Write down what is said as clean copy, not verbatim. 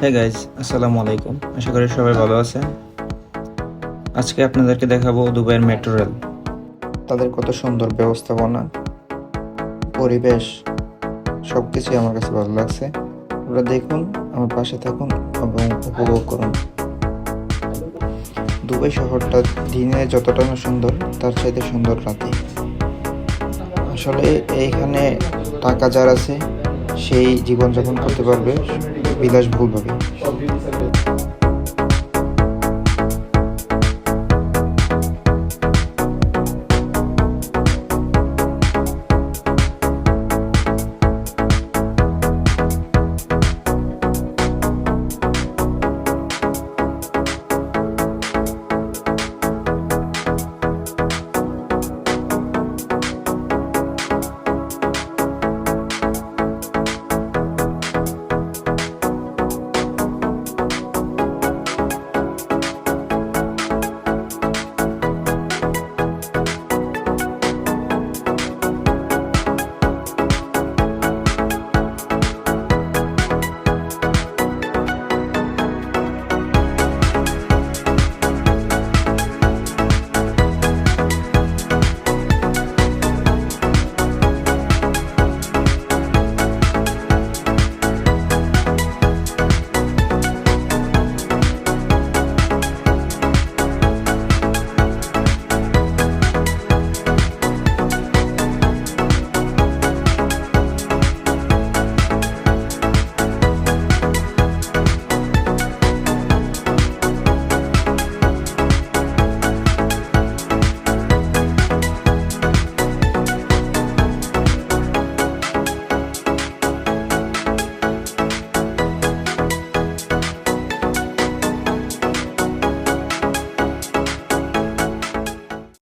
হ্যাঁ গাইজ, আসসালামু আলাইকুম। আশা করি সবাই ভালো আছেন। আজকে আপনাদেরকে দেখাবো দুবাইয়ের মেট্রো রেল। তাদের কত সুন্দর ব্যবস্থাপনা, পরিবেশ, সব কিছুই আমার কাছে ভালো লাগছে। আপনারা দেখুন, আমার পাশে থাকুন এবং উপভোগ করুন। দুবাই শহরটা দিনে যতটা না সুন্দর, তার চাইতে সুন্দর রাতে। আসলে এইখানে টাকা যার আছে সেই জীবনযাপন করতে পারবে বিলাসবহুলভাবে।